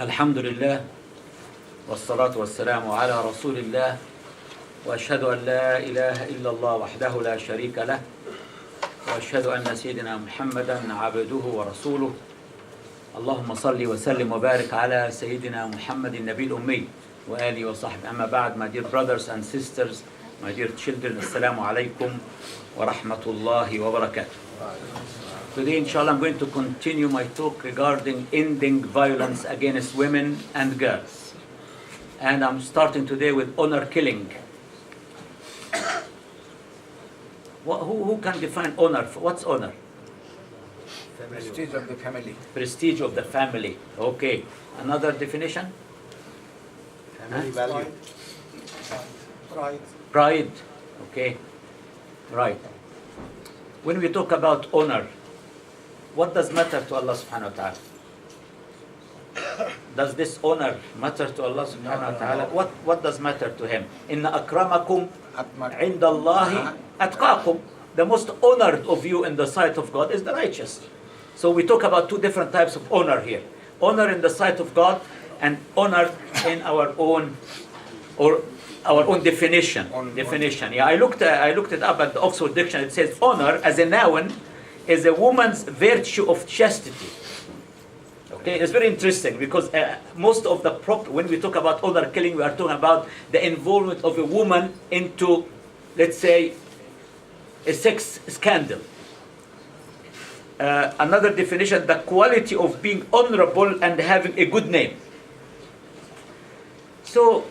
الحمد لله والصلاة والسلام على رسول الله وأشهد أن لا إله إلا الله وحده لا شريك له وأشهد أن سيدنا محمدا عبده ورسوله اللهم صل وسلم وبارك على سيدنا محمد النبي الأمي وآله وصحبه. أما بعد, my dear brothers and sisters, my dear children, Assalamu alaikum wa rahmatullahi wa barakatuh. Today, inshallah, I'm going to continue my talk regarding ending violence against women and girls. And I'm starting today with honor killing. Who can define honor? What's honor? Prestige of the family. Prestige of the family. Okay. Another definition? Family value. Pride. Pride. Okay. Right. When we talk about honor, what does matter to Allah subhanahu wa ta'ala? Does this honor matter to Allah subhanahu wa ta'ala? What does matter to Him? Inna akramakum inda Allahi atqakum. The most honored of you in the sight of God is the righteous. So we talk about two different types of honor here. Honor in the sight of God and honor in our own definition. Yeah, I looked it up at the Oxford Dictionary. It says honor as a noun is a woman's virtue of chastity. Okay, it's very interesting because most of the when we talk about honor killing, we are talking about the involvement of a woman into, let's say, a sex scandal. Another definition, the quality of being honorable and having a good name. So,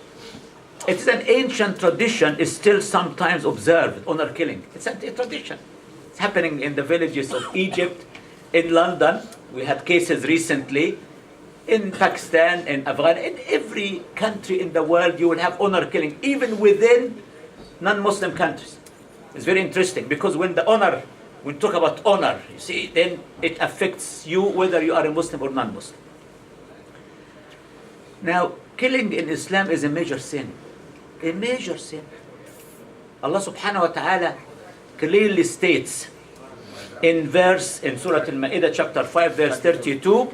it is an ancient tradition, is still sometimes observed, honor killing. It's a tradition. It's happening in the villages of Egypt, in London. We had cases recently, in Pakistan, in Afghanistan. In every country in the world, you will have honor killing, even within non-Muslim countries. It's very interesting because when we talk about honor, you see, then it affects you whether you are a Muslim or non-Muslim. Now, killing in Islam is a major sin. A major sin. Allah subhanahu wa ta'ala clearly states in Surah Al-Ma'idah chapter 5 verse 32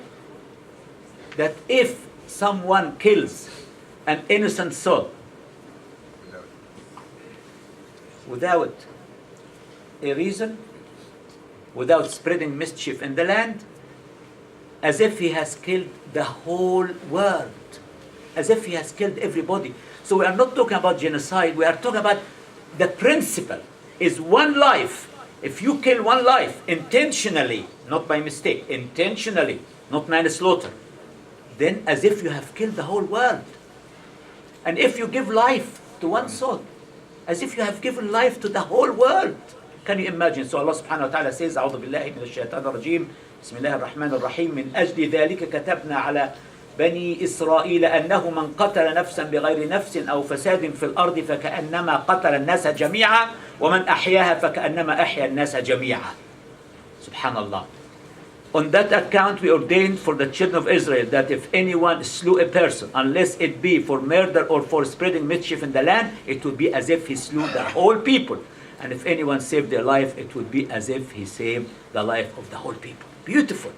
that if someone kills an innocent soul without a reason, without spreading mischief in the land, as if he has killed the whole world, as if he has killed everybody. So we are not talking about genocide, we are talking about the principle is one life. If you kill one life intentionally, not by mistake, intentionally, not manslaughter, then as if you have killed the whole world. And if you give life to one soul, as if you have given life to the whole world. Can you imagine? So Allah subhanahu wa ta'ala says, أعوذ بالله من الشيطان الرجيم بسم الله الرحمن الرحيم من أجل ذلك كتبنا على بني إسرائيل أنه من قتل نفسا بغير نفس أو فساد في الأرض فكأنما قتل الناس جميعا ومن أحياها فكأنما أحيا الناس جميعا. Subhanallah. On that account we ordained for the children of Israel that if anyone slew a person, unless it be for murder or for spreading mischief in the land, it would be as if he slew the whole people. And if anyone saved their life, it would be as if he saved the life of the whole people. Beautiful.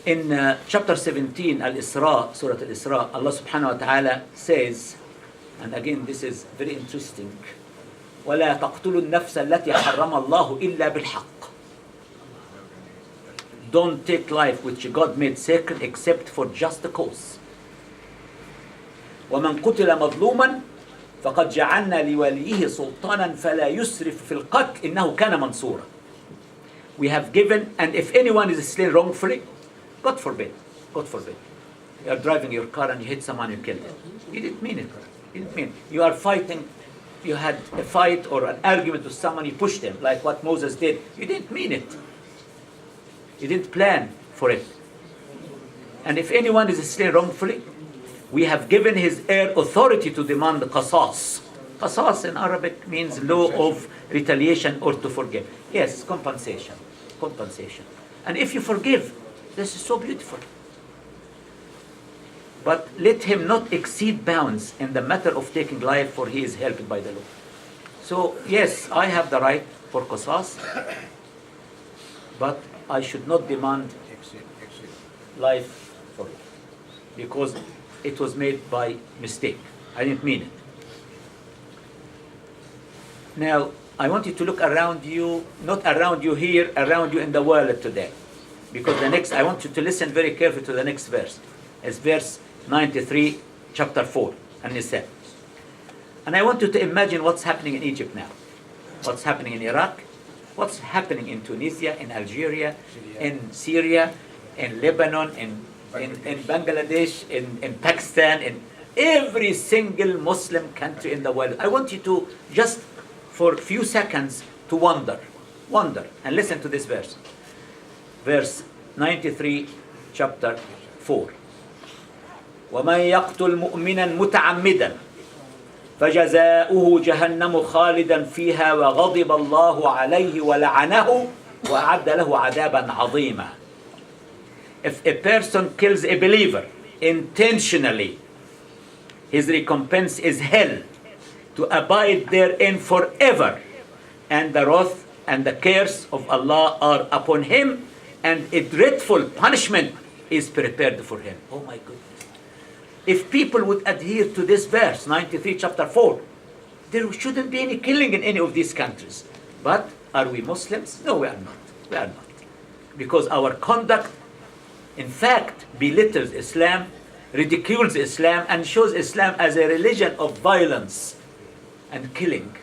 In chapter 17, Al-Isra, Surah Al-Isra, Allah subhanahu wa ta'ala says, and again this is very interesting, وَلَا تَقْتُلُوا النَّفْسَ الَّتِي حَرَّمَ اللَّهُ إِلَّا بِالْحَقِّ. Don't take life which God made sacred except for just the cause. وَمَنْ قُتِلَ مَظْلُومًا فَقَدْ جَعَلْنَا لِوَلِيِّهِ سُلْطَانًا فَلَا يُسْرِفْ فِي الْقَتْلِ إِنَّهُ كَانَ مَنْصُورًا. We have given, and if anyone is slain wrongfully, God forbid, you are driving your car and you hit someone, you killed him. You didn't mean it. You didn't mean it. You are fighting, you had a fight or an argument with someone, you pushed him, like what Moses did. You didn't mean it. You didn't plan for it. And if anyone is slain wrongfully, we have given his heir authority to demand qasas. Qasas in Arabic means law of retaliation or to forgive. Yes, compensation. And if you forgive, this is so beautiful. But let him not exceed bounds in the matter of taking life, for he is helped by the law. So, yes, I have the right for qasas, but I should not demand Life for life. Because it was made by mistake. I didn't mean it. Now, I want you to look around you, not around you here, around you in the world today. Because I want you to listen very carefully to the next verse. It's verse 93, chapter 4, and it said. And I want you to imagine what's happening in Egypt now. What's happening in Iraq, what's happening in Tunisia, in Algeria, in Syria, in Lebanon, in Bangladesh, in Pakistan, in every single Muslim country in the world. I want you to just for a few seconds to wonder, and listen to this verse. Verse 93, chapter 4. وَمَنْ يَقْتُلْ مُؤْمِنًا مُتَعَمِّدًا فَجَزَاؤُهُ جَهَنَّمُ خَالِدًا فِيهَا وَغَضِبَ اللَّهُ عَلَيْهِ وَلَعَنَهُ وَأَعَدَّ لَهُ عَذَابًا عَظِيمًا. If a person kills a believer intentionally, his recompense is hell, to abide therein forever, and the wrath and the curse of Allah are upon him, and a dreadful punishment is prepared for him. Oh my goodness. If people would adhere to this verse, 93 chapter 4, there shouldn't be any killing in any of these countries. But are we Muslims? No, we are not. We are not. Because our conduct, in fact, belittles Islam, ridicules Islam, and shows Islam as a religion of violence and killing.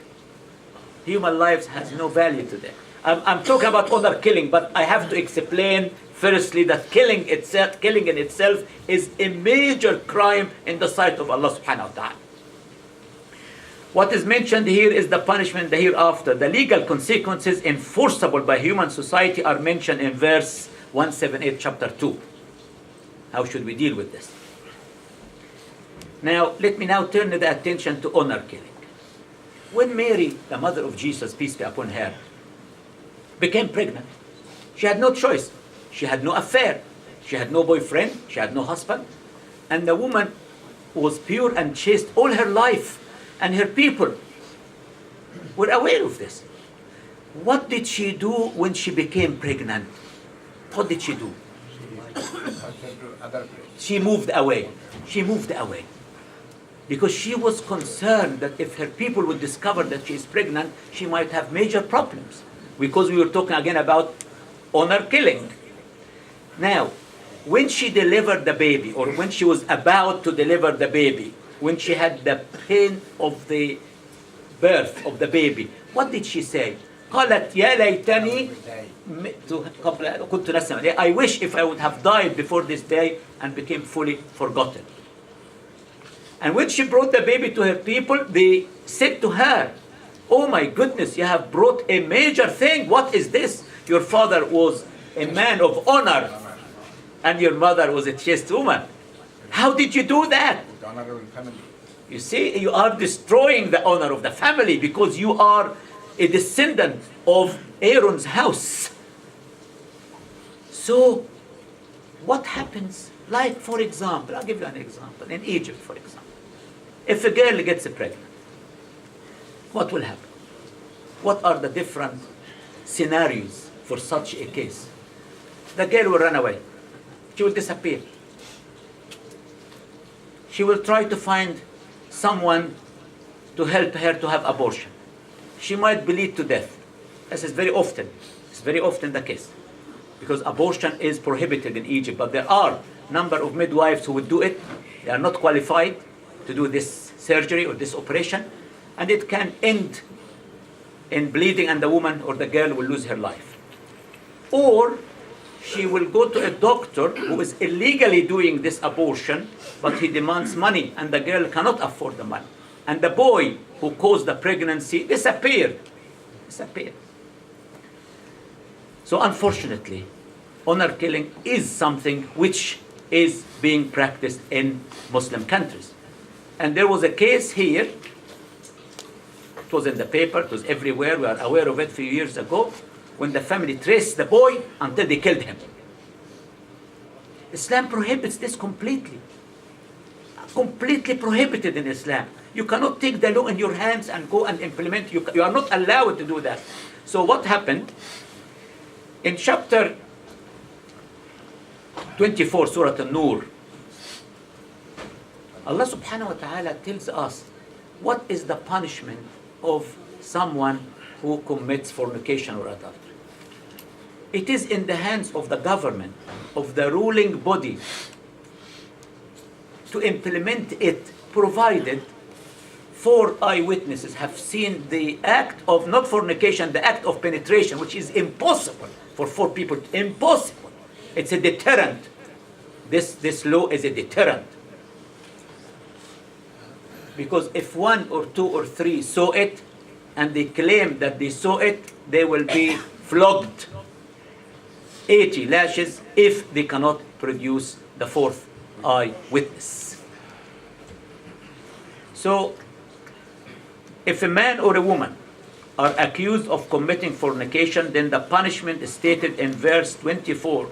Human lives has no value today. I'm talking about honor killing, but I have to explain firstly that killing in itself is a major crime in the sight of Allah subhanahu wa ta'ala. What is mentioned here is the punishment the hereafter. The legal consequences enforceable by human society are mentioned in verse 178 chapter 2. How should we deal with this? Now, let me now turn the attention to honor killing. When Mary, the mother of Jesus, peace be upon her, became pregnant, she had no choice. She had no affair. She had no boyfriend. She had no husband. And the woman was pure and chaste all her life. And her people were aware of this. What did she do when she became pregnant? What did she do? She moved away. She moved away. Because she was concerned that if her people would discover that she is pregnant, she might have major problems. Because we were talking again about honor killing. Now, when she delivered the baby, or when she was about to deliver the baby, when she had the pain of the birth of the baby, what did she say? قالت يا ليتني كنت نسيا. I wish if I would have died before this day and became fully forgotten. And when she brought the baby to her people, they said to her, oh my goodness, you have brought a major thing. What is this? Your father was a man of honor, and your mother was a chaste woman. How did you do that? You see, you are destroying the honor of the family because you are a descendant of Aaron's house. So, what happens? Like, for example, I'll give you an example. In Egypt, for example, if a girl gets pregnant, what will happen? What are the different scenarios for such a case? The girl will run away. She will disappear. She will try to find someone to help her to have abortion. She might bleed to death. This is very often. It's very often the case. Because abortion is prohibited in Egypt, but there are a number of midwives who would do it. They are not qualified to do this surgery or this operation, and it can end in bleeding, and the woman or the girl will lose her life. Or she will go to a doctor who is illegally doing this abortion, but he demands money, and the girl cannot afford the money. And the boy who caused the pregnancy disappeared. So unfortunately, honor killing is something which is being practiced in Muslim countries. And there was a case here. It was in the paper. It was everywhere. We are aware of it a few years ago, when the family traced the boy until they killed him. Islam prohibits this completely. Completely prohibited in Islam. You cannot take the law in your hands and go and implement. You are not allowed to do that. So what happened? In chapter 24, Surah An-Nur. Allah subhanahu wa ta'ala tells us what is the punishment of someone who commits fornication or adultery. It is in the hands of the government, of the ruling body, to implement it, provided 4 eyewitnesses have seen the act of, not fornication, the act of penetration, which is impossible for 4 people. Impossible. It's a deterrent. This law is a deterrent. Because if 1 or 2 or 3 saw it, and they claim that they saw it, they will be flogged 80 lashes if they cannot produce the 4th eyewitness. So, if a man or a woman are accused of committing fornication, then the punishment is stated in verse 24.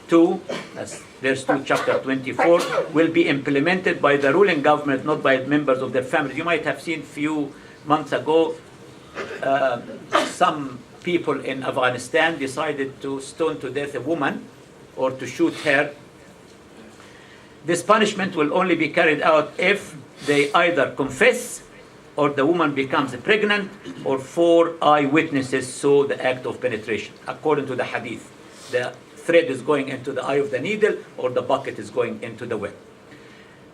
2, that's verse 2, chapter 24, will be implemented by the ruling government, not by members of their families. You might have seen few months ago, some people in Afghanistan decided to stone to death a woman or to shoot her. This punishment will only be carried out if they either confess, or the woman becomes pregnant, or 4 eyewitnesses saw the act of penetration. According to the hadith, the thread is going into the eye of the needle, or the bucket is going into the well.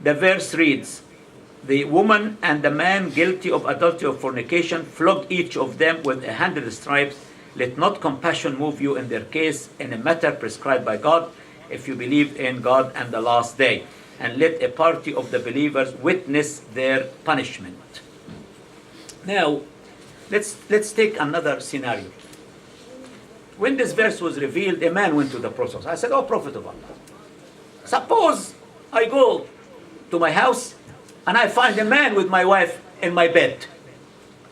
The verse reads, the woman and the man guilty of adultery or fornication, flog each of them with 100 stripes. Let not compassion move you in their case in a matter prescribed by God, if you believe in God and the last day. And let a party of the believers witness their punishment. Now, let's take another scenario. When this verse was revealed, a man went to the Prophet. I said, "Oh, Prophet of Allah, suppose I go to my house and I find a man with my wife in my bed.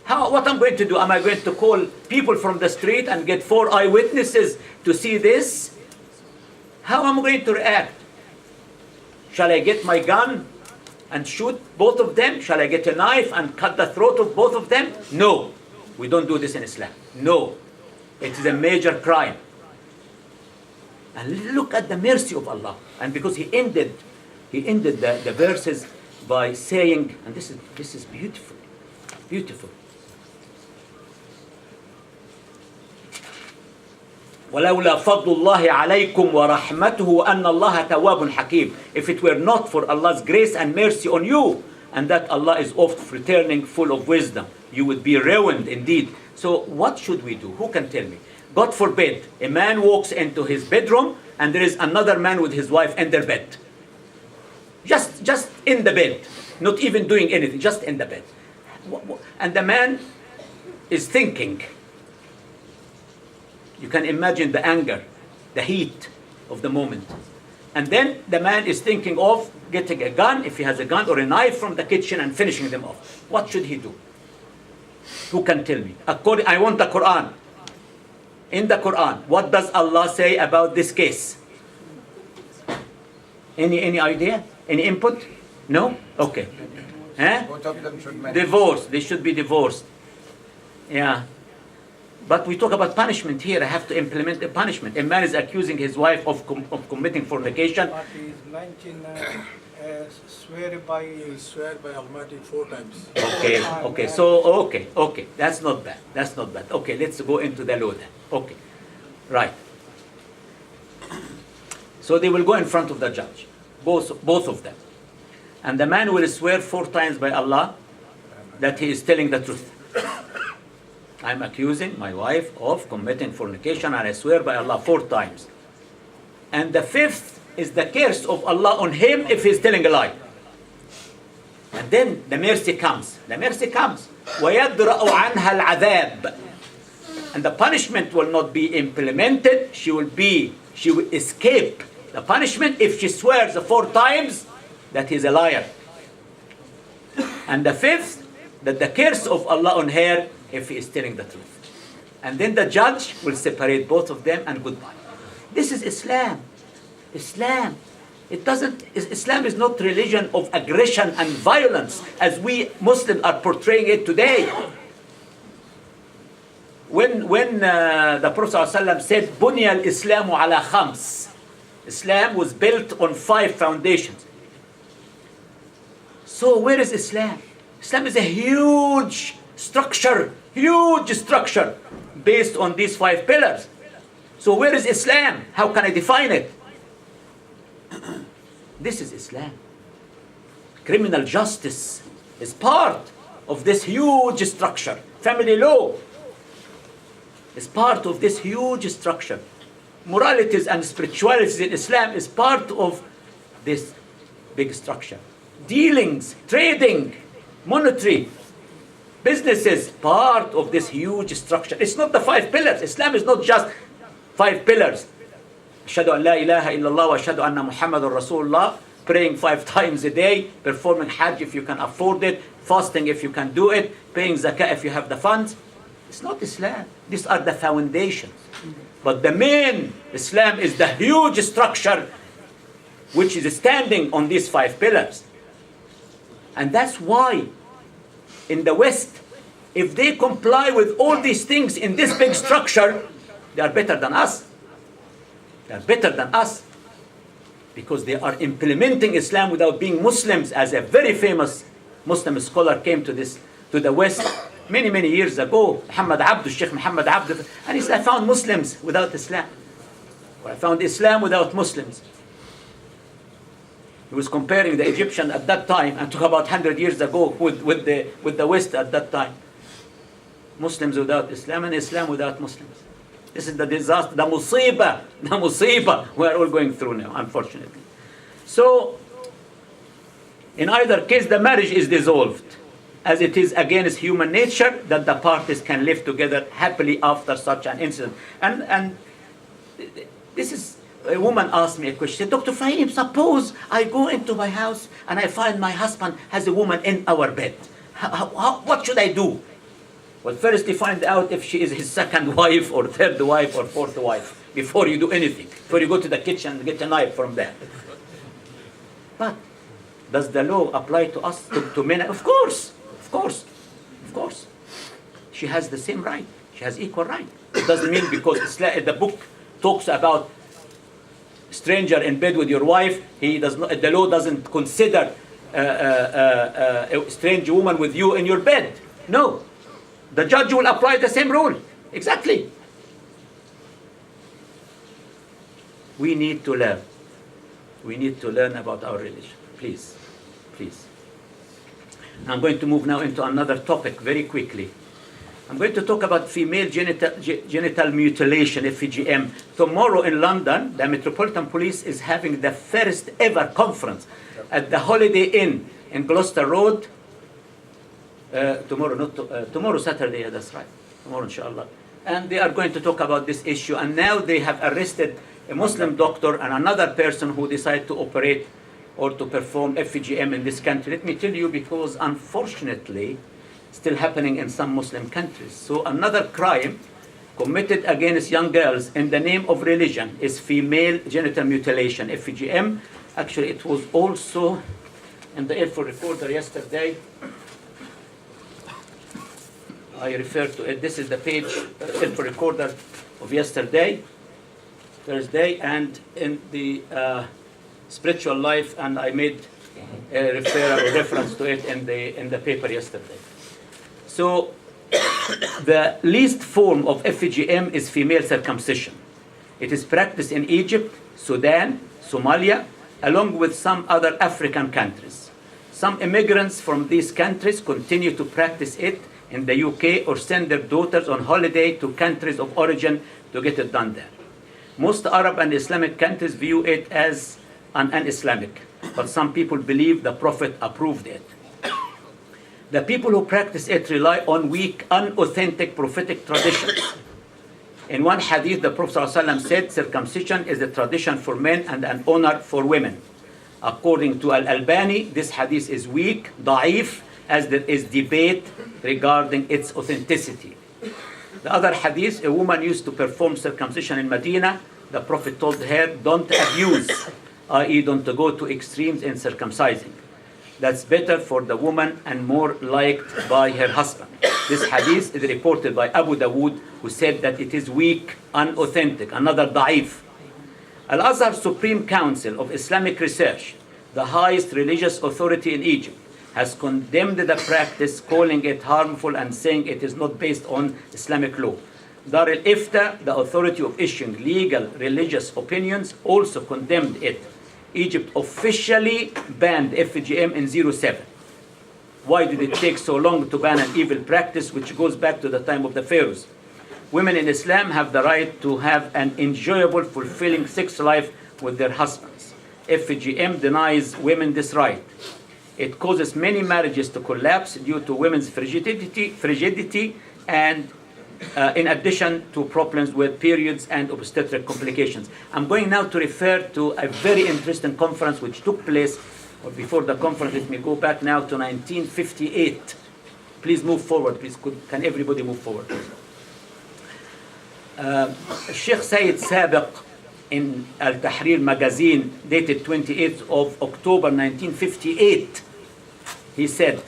What I'm going to do? Am I going to call people from the street and get 4 eyewitnesses to see this? How am I going to react? Shall I get my gun and shoot both of them? Shall I get a knife and cut the throat of both of them? No, we don't do this in Islam. No, it is a major crime. And look at the mercy of Allah. And because He ended the verses by saying, and this is beautiful, beautiful. وَلَوْلَا فَضْلُ اللَّهِ عَلَيْكُمْ وَرَحْمَتُهُ أَنَّ اللَّهَ تَوَّابٌ حَكِيمٌ. If it were not for Allah's grace and mercy on you, and that Allah is oft returning full of wisdom, you would be ruined indeed. So what should we do? Who can tell me? God forbid, a man walks into his bedroom and there is another man with his wife in their bed. Just in the bed, not even doing anything, just in the bed. And the man is thinking. You can imagine the anger, the heat of the moment. And then the man is thinking of getting a gun, if he has a gun, or a knife from the kitchen and finishing them off. What should he do? Who can tell me? I want the Quran. In the Quran, what does Allah say about this case? Any idea? Any input? No? Okay. Both of them should marry. Divorce. They should be divorced. Yeah. But we talk about punishment here. I have to implement the punishment. A man is accusing his wife of committing fornication. But he is 19, swear by Almighty 4 times. Okay. So, okay. That's not bad. Okay, let's go into the law then. Okay. Right. So they will go in front of the judge. Both of them. And the man will swear 4 times by Allah that he is telling the truth. I'm accusing my wife of committing fornication, and I swear by Allah 4 times. And the 5th is the curse of Allah on him if he's telling a lie. And then the mercy comes. وَيَدْرَأُ عَنْهَا الْعَذَابِ. And the punishment will not be implemented. She will escape the punishment if she swears 4 times that he's a liar. And the 5th, that the curse of Allah on her if he is telling the truth. And then the judge will separate both of them and goodbye. This is Islam. Islam is not religion of aggression and violence as we Muslims are portraying it today. When the Prophet ﷺ said, "Bunya al-Islamu ala khams," Islam was built on 5 foundations. So where is Islam? Islam is a huge structure based on these 5 pillars. So where is Islam? How can I define it? This is Islam. Criminal justice is part of this huge structure. Family law is part of this huge structure. Moralities and spiritualities in Islam is part of this big structure. Dealings, trading, monetary, businesses, part of this huge structure. It's not the 5 pillars. Islam is not just 5 pillars. Ashhadu an la ilaha illallah wa ashhadu anna Muhammadur Rasulullah, praying 5 times a day, performing Hajj if you can afford it, fasting if you can do it, paying zakah if you have the funds. It's not Islam. These are the foundations. But the main Islam is the huge structure which is standing on these 5 pillars. And that's why in the West, if they comply with all these things in this big structure, they are better than us. They are better than us. Because they are implementing Islam without being Muslims, as a very famous Muslim scholar came to the West many years ago, Sheikh Muhammad Abdu, and he said, I found Muslims without Islam. Or I found Islam without Muslims. He was comparing the Egyptian at that time, and took about 100 years ago with the West at that time. Muslims without Islam and Islam without Muslims. This is the disaster, the musibah we are all going through now, unfortunately. So, in either case, the marriage is dissolved, as it is against human nature that the parties can live together happily after such an incident. And this is, a woman asked me a question, Dr. Fahim, suppose I go into my house and I find my husband has a woman in our bed. What should I do? Well, first you find out if she is his second wife or third wife or fourth wife before you do anything, before you go to the kitchen and get a knife from there. But does the law apply to us, to men? Of course. She has the same right. She has equal right. It doesn't mean because the book talks about stranger in bed with your wife, the law doesn't consider a strange woman with you in your bed. No. The judge will apply the same rule. Exactly. We need to learn. We need to learn about our religion. Please. I'm going to move now into another topic very quickly. I'm going to talk about female genital mutilation, FGM. Tomorrow in London, the Metropolitan Police is having the first ever conference at the Holiday Inn in Gloucester Road. Tomorrow Saturday, yeah, that's right. Tomorrow, inshallah. And they are going to talk about this issue. And now they have arrested a Muslim doctor and another person who decided to operate or to perform FGM in this country. Let me tell you, because unfortunately, still happening in some Muslim countries. So another crime committed against young girls in the name of religion is female genital mutilation, FGM. Actually, it was also in the Airport Recorder yesterday. I refer to it. This is the page, Airport Recorder of yesterday, Thursday, and in the Spiritual Life, and I made a reference to it in the paper yesterday. So, the least form of FGM is female circumcision. It is practiced in Egypt, Sudan, Somalia, along with some other African countries. Some immigrants from these countries continue to practice it in the UK or send their daughters on holiday to countries of origin to get it done there. Most Arab and Islamic countries view it as un-Islamic, but some people believe the Prophet approved it. The people who practice it rely on weak, unauthentic prophetic traditions. In one hadith, the Prophet ﷺ said, circumcision is a tradition for men and an honor for women. According to Al-Albani, this hadith is weak, da'if, as there is debate regarding its authenticity. The other hadith, a woman used to perform circumcision in Medina. The Prophet told her, don't abuse, i.e. don't go to extremes in circumcising. That's better for the woman and more liked by her husband. This hadith is reported by Abu Dawood, who said that it is weak, unauthentic, another da'if. Al-Azhar Supreme Council of Islamic Research, the highest religious authority in Egypt, has condemned the practice, calling it harmful and saying it is not based on Islamic law. Dar al-Ifta, the authority of issuing legal religious opinions, also condemned it. Egypt officially banned FGM in 07. Why did it take so long to ban an evil practice which goes back to the time of the pharaohs? Women in Islam have the right to have an enjoyable, fulfilling sex life with their husbands. FGM denies women this right. It causes many marriages to collapse due to women's frigidity and in addition to problems with periods and obstetric complications. I'm going now to refer to a very interesting conference which took place, or before the conference, let me go back now to 1958. Please move forward, please. Can everybody move forward? Sheikh Sayyid Sabiq in Al-Tahrir magazine, dated 28th of October 1958, he said,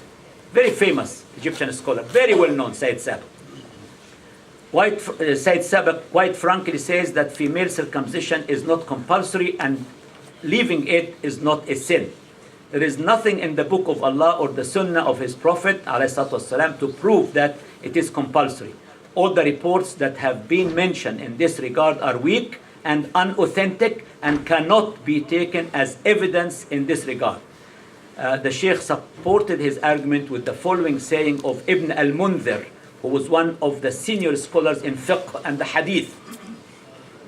very famous Egyptian scholar, very well known, Sayyid Sabiq. Sayyid Sabiq quite frankly says that female circumcision is not compulsory and leaving it is not a sin. There is nothing in the book of Allah or the Sunnah of His Prophet ﷺ to prove that it is compulsory. All the reports that have been mentioned in this regard are weak and unauthentic and cannot be taken as evidence in this regard. The Sheikh supported his argument with the following saying of Ibn al-Mundhir, who was one of the senior scholars in fiqh and the hadith.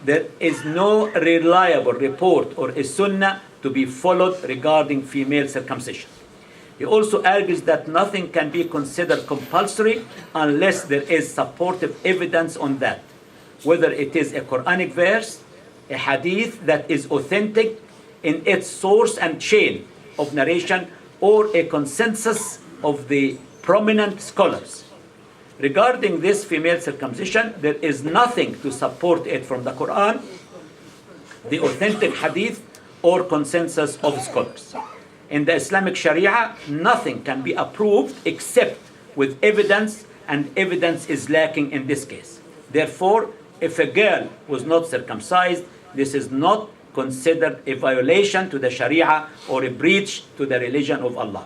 There is no reliable report or a sunnah to be followed regarding female circumcision. He also argues that nothing can be considered compulsory unless there is supportive evidence on that, whether it is a Quranic verse, a hadith that is authentic in its source and chain of narration, or a consensus of the prominent scholars. Regarding this female circumcision, there is nothing to support it from the Quran, the authentic hadith, or consensus of scholars. In the Islamic Sharia, nothing can be approved except with evidence, and evidence is lacking in this case. Therefore, if a girl was not circumcised, this is not considered a violation to the Sharia or a breach to the religion of Allah.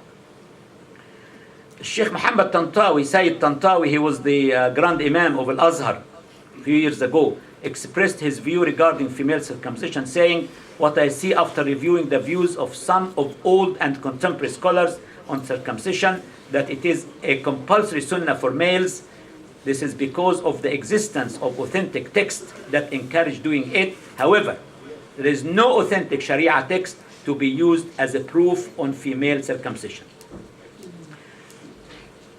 Sheikh Muhammad Tantawi, Sayyid Tantawi, he was the Grand Imam of Al-Azhar a few years ago, expressed his view regarding female circumcision, saying, "What I see after reviewing the views of some of old and contemporary scholars on circumcision, that it is a compulsory sunnah for males. This is because of the existence of authentic texts that encourage doing it. However, there is no authentic Sharia text to be used as a proof on female circumcision."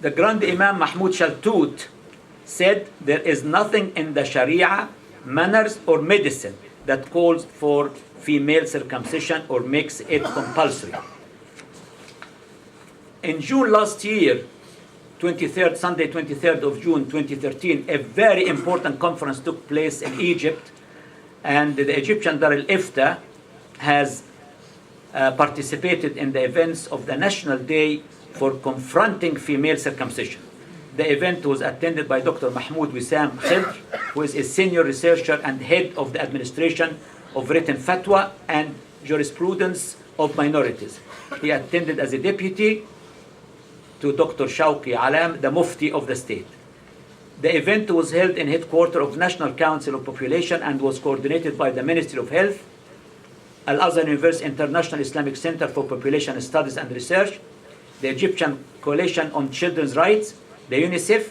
The Grand Imam Mahmud Shaltut said, "There is nothing in the Sharia, manners, or medicine that calls for female circumcision or makes it compulsory." In June last year, Sunday 23rd of June 2013, a very important conference took place in Egypt, and the Egyptian Dar al-Ifta has participated in the events of the National Day for confronting female circumcision. The event was attended by Dr. Mahmoud Wissam Khidr, who is a senior researcher and head of the administration of written fatwa and jurisprudence of minorities. He attended as a deputy to Dr. Shawqi Alam, the Mufti of the state. The event was held in headquarters of National Council of Population and was coordinated by the Ministry of Health, Al-Azhar University International Islamic Center for Population Studies and Research, the Egyptian Coalition on Children's Rights, the UNICEF,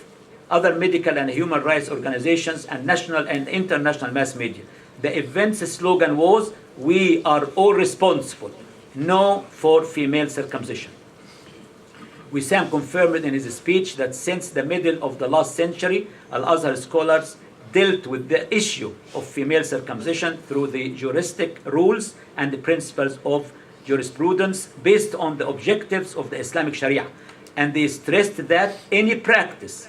other medical and human rights organizations, and national and international mass media. The event's slogan was, "We are all responsible. No for female circumcision." Wissam confirmed in his speech that since the middle of the last century, Al-Azhar scholars dealt with the issue of female circumcision through the juristic rules and the principles of jurisprudence based on the objectives of the Islamic Sharia. And they stressed that any practice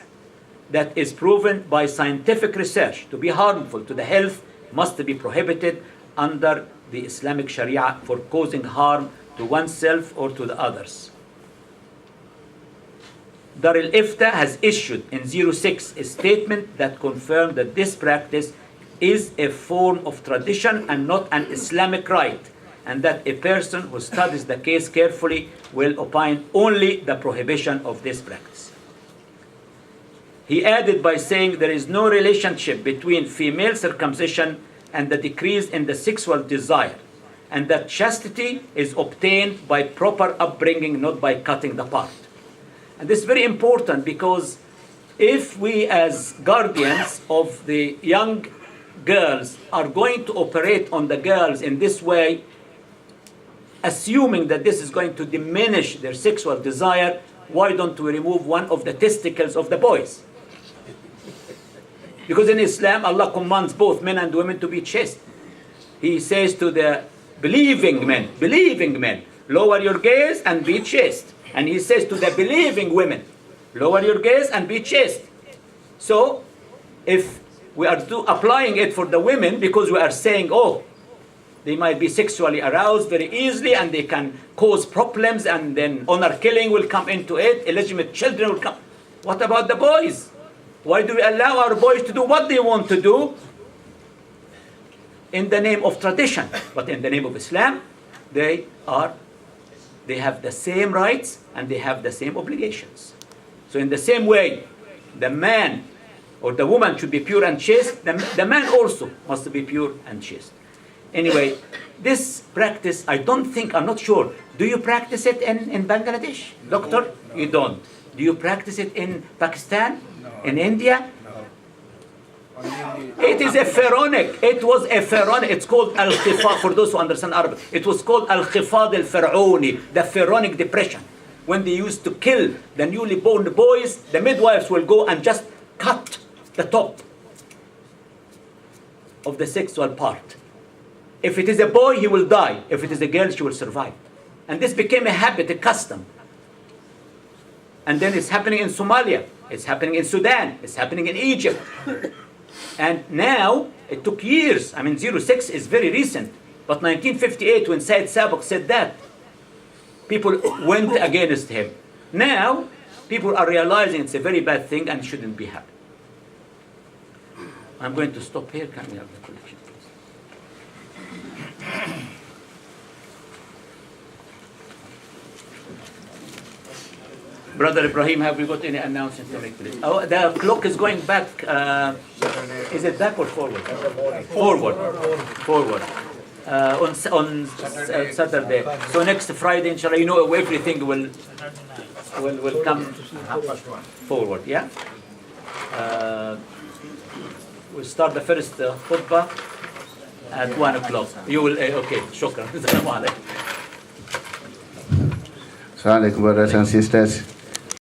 that is proven by scientific research to be harmful to the health must be prohibited under the Islamic Sharia for causing harm to oneself or to the others. Dar al-Ifta has issued in 06 a statement that confirmed that this practice is a form of tradition and not an Islamic rite, and that a person who studies the case carefully will opine only the prohibition of this practice. He added by saying there is no relationship between female circumcision and the decrease in the sexual desire, and that chastity is obtained by proper upbringing, not by cutting the part. And this is very important, because if we as guardians of the young girls are going to operate on the girls in this way, assuming that this is going to diminish their sexual desire, why don't we remove one of the testicles of the boys? Because in Islam, Allah commands both men and women to be chaste. He says to the believing men, lower your gaze and be chaste. And he says to the believing women, lower your gaze and be chaste. So, if we are applying it for the women, because we are saying, oh, they might be sexually aroused very easily and they can cause problems, and then honor killing will come into it, illegitimate children will come. What about the boys? Why do we allow our boys to do what they want to do in the name of tradition? But in the name of Islam, they have the same rights and they have the same obligations. So in the same way, the man or the woman should be pure and chaste, the man also must be pure and chaste. Anyway, this practice, I'm not sure. Do you practice it in Bangladesh? Doctor? No. You don't. Do you practice it in Pakistan? No. In India? No. It is a pharaonic. It was a pharaonic. It's called al-khifad, for those who understand Arabic. It was called al-khifad al-pharaoni, the pharaonic depression. When they used to kill the newly born boys, the midwives will go and just cut the top of the sexual part. If it is a boy, he will die. If it is a girl, she will survive. And this became a habit, a custom. And then it's happening in Somalia. It's happening in Sudan. It's happening in Egypt. And now, it took years. 06 is very recent. But 1958, when Said Sabak said that, people went against him. Now, people are realizing it's a very bad thing and shouldn't be happening. I'm going to stop here. Can we have the collection, please? Brother Ibrahim, have we got any announcement to make, please? Oh, the clock is going back. Is it back or forward? Forward. On Saturday. So next Friday, inshallah, everything will come forward. Yeah. We'll start the first khutbah at 1 o'clock. You will, okay, shukran. Assalamu alaikum. Assalamu alaikum, brothers and sisters.